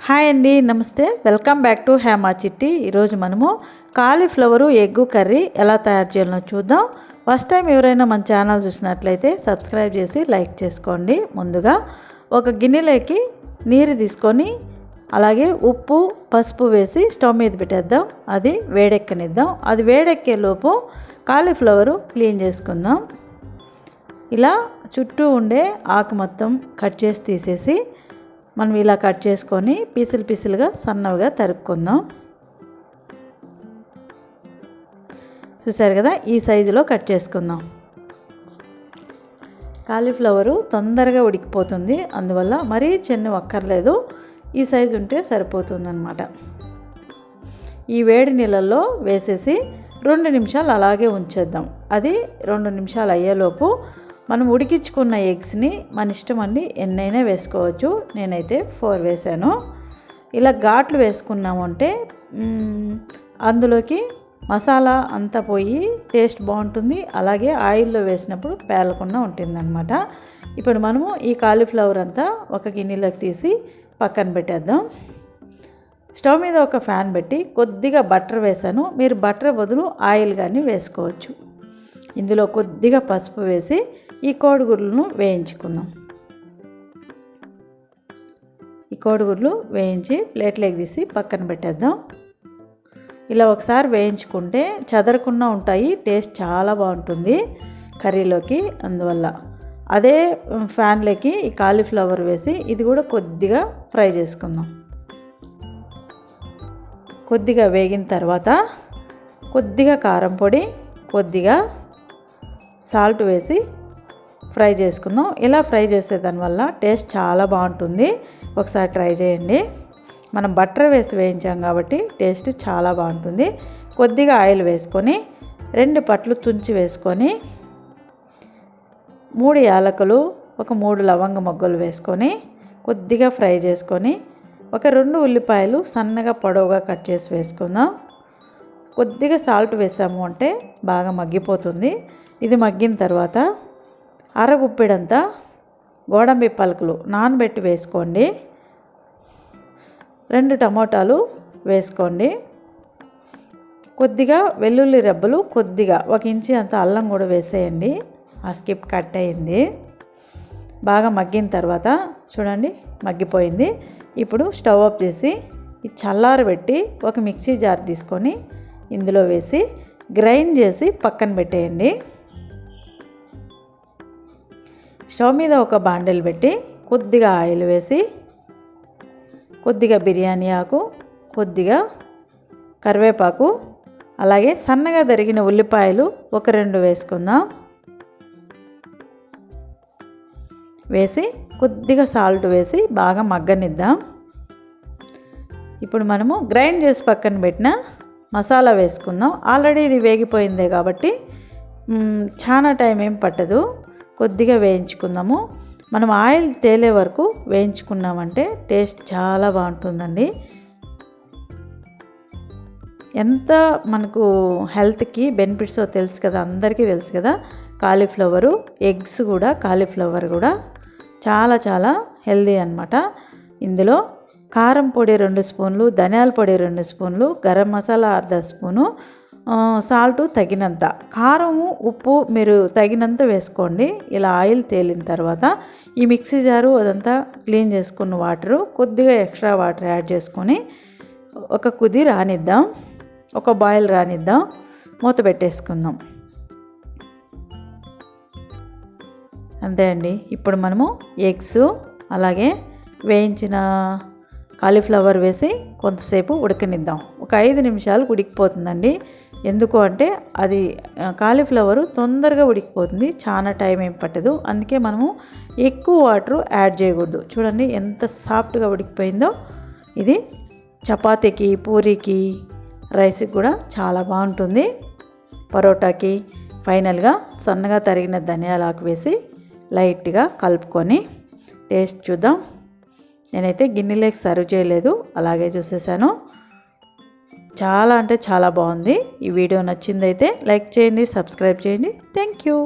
Hi అండి, నమస్తే. Welcome back to Hema చిట్టి. ఈరోజు మనము కాలీఫ్లవరు ఎగ్గు కర్రీ ఎలా తయారు చేయాలో చూద్దాం. ఫస్ట్ టైం ఎవరైనా మన ఛానల్ చూసినట్లయితే సబ్స్క్రైబ్ చేసి లైక్ చేసుకోండి. ముందుగా ఒక గిన్నెలోకి నీరు తీసుకొని అలాగే ఉప్పు పసుపు వేసి స్టవ్ మీద పెట్టేద్దాం. అది వేడెక్కనిద్దాం. అది వేడెక్కే లోపు కాలీఫ్లవరు క్లీన్ చేసుకుందాం. ఇలా చుట్టూ ఉండే ఆకు మొత్తం కట్ చేసి తీసేసి మనం ఇలా కట్ చేసుకొని పీసులుగా సన్నగా తరుక్కుందాం. చూసారు కదా, ఈ సైజులో కట్ చేసుకుందాం. కాలీఫ్లవరు తొందరగా ఉడికిపోతుంది, అందువల్ల మరీ చిన్న అక్కర్లేదు, ఈ సైజు ఉంటే సరిపోతుందన్నమాట. ఈ వేడి నీళ్ళల్లో వేసేసి 2 నిమిషాలు అలాగే ఉంచేద్దాం. అది 2 నిమిషాలు అయ్యేలోపు మనం ఉడికించుకున్న ఎగ్స్ని మన ఇష్టం అండి, ఎన్నైనా వేసుకోవచ్చు. నేనైతే 4 వేసాను. ఇలా ఘాట్లు వేసుకున్నాము అంటే అందులోకి మసాలా అంతా పోయి టేస్ట్ బాగుంటుంది. అలాగే ఆయిల్లో వేసినప్పుడు పేలకుండా ఉంటుందన్నమాట. ఇప్పుడు మనము ఈ కాలీఫ్లవర్ అంతా ఒక గిన్నెలోకి తీసి పక్కన పెట్టేద్దాం. స్టవ్ మీద ఒక ఫ్యాన్ పెట్టి కొద్దిగా బటర్ వేసాను. మీరు బటర్ బదులు ఆయిల్ కానీ వేసుకోవచ్చు. ఇందులో కొద్దిగా పసుపు వేసి ఈ కోడిగుడ్లను వేయించుకుందాం. ఈ కోడిగుడ్లు వేయించి ప్లేట్లోకి తీసి పక్కన పెట్టేద్దాం. ఇలా ఒకసారి వేయించుకుంటే చెదరకుండా ఉంటాయి, టేస్ట్ చాలా బాగుంటుంది కర్రీలోకి. అందువల్ల అదే ఫ్యాన్లోకి ఈ కాలీఫ్లవర్ వేసి ఇది కూడా కొద్దిగా ఫ్రై చేసుకుందాం. కొద్దిగా వేగిన తర్వాత కొద్దిగా కారం పొడి, కొద్దిగా సాల్ట్ వేసి ఫ్రై చేసుకుందాం. ఇలా ఫ్రై చేసేదానివల్ల టేస్ట్ చాలా బాగుంటుంది. ఒకసారి ట్రై చేయండి. మనం బటర్ వేసి వేయించాం కాబట్టి టేస్ట్ చాలా బాగుంటుంది. కొద్దిగా ఆయిల్ వేసుకొని 2 పట్లు తుంచి వేసుకొని 3 యాలకులు, ఒక 3 లవంగ మొగ్గలు వేసుకొని కొద్దిగా ఫ్రై చేసుకొని ఒక 2 ఉల్లిపాయలు సన్నగా పొడవుగా కట్ చేసి వేసుకుందాం. కొద్దిగా సాల్ట్ వేసాము అంటే బాగా మగ్గిపోతుంది. ఇది మగ్గిన తర్వాత అరగుప్పెడంతా గోడంబి పలుకులు నానబెట్టి వేసుకోండి. 2 టమోటాలు వేసుకోండి. కొద్దిగా వెల్లుల్లి రెబ్బలు, కొద్దిగా 1 ఇంచి అంత అల్లం కూడా వేసేయండి. ఆ స్కిప్ కట్ అయింది. బాగా మగ్గిన తర్వాత చూడండి మగ్గిపోయింది. ఇప్పుడు స్టవ్ ఆఫ్ చేసి ఈ చల్లారబెట్టి ఒక మిక్సీ జార్ తీసుకొని ఇందులో వేసి గ్రైండ్ చేసి పక్కన పెట్టేయండి. స్టవ్ మీద ఒక బాండెల్ పెట్టి కొద్దిగా ఆయిల్ వేసి కొద్దిగా బిర్యానీ ఆకు, కొద్దిగా కరివేపాకు, అలాగే సన్నగా తరిగిన ఉల్లిపాయలు ఒక 2 వేసుకుందాం. వేసి కొద్దిగా సాల్ట్ వేసి బాగా మగ్గనిద్దాం. ఇప్పుడు మనము గ్రైండ్ చేసి పక్కన పెట్టిన మసాలా వేసుకుందాం. ఆల్రెడీ ఇది వేగిపోయిందే కాబట్టి చాలా టైం ఏం పట్టదు. కొద్దిగా వేయించుకుందాము. మనం ఆయిల్ తేలే వరకు వేయించుకున్నామంటే టేస్ట్ చాలా బాగుంటుందండి. ఎంత మనకు హెల్త్కి బెనిఫిట్సో తెలుసు కదా, అందరికీ తెలుసు కదా. కాలీఫ్లవరు ఎగ్స్ కూడా, కాలీఫ్లవర్ కూడా చాలా చాలా హెల్దీ అన్నమాట. ఇందులో కారం పొడి 2 స్పూన్లు, ధనియాల పొడి 2 స్పూన్లు, గరం మసాలా 1/2 స్పూను, సాల్ట్ తగినంత, కారము ఉప్పు మీరు తగినంత వేసుకోండి. ఇలా ఆయిల్ తేలిన తర్వాత ఈ మిక్సీ జారు అదంతా క్లీన్ చేసుకున్న వాటరు, కొద్దిగా ఎక్స్ట్రా వాటర్ యాడ్ చేసుకొని ఒక కుది రానిద్దాం, ఒక బాయిల్ రానిద్దాం. మూత పెట్టేసుకుందాం. అంతే అండి. ఇప్పుడు మనము ఎగ్స్ అలాగే వేయించిన కాలీఫ్లవర్ వేసి కొంతసేపు ఉడకనిద్దాం. ఒక 5 నిమిషాలు ఉడికిపోతుందండి. ఎందుకు అంటే అది కాలీఫ్లవరు తొందరగా ఉడికిపోతుంది, చాలా టైం ఏం పట్టదు. అందుకే మనము ఎక్కువ వాటర్ యాడ్ చేయకూడదు. చూడండి ఎంత సాఫ్ట్గా ఉడికిపోయిందో. ఇది చపాతీకి, పూరీకి, రైస్కి కూడా చాలా బాగుంటుంది, పరోటాకి. ఫైనల్గా సన్నగా తరిగిన ధనియాలకు వేసి లైట్గా కలుపుకొని టేస్ట్ చూద్దాం. నేనైతే గిన్నెలోకి సర్వ్ చేయలేదు, అలాగే చూసేసాను. చాలా అంటే చాలా బాగుంది. ఈ వీడియో నచ్చిందైతే లైక్ చేయండి, సబ్స్క్రైబ్ చేయండి. Thank you.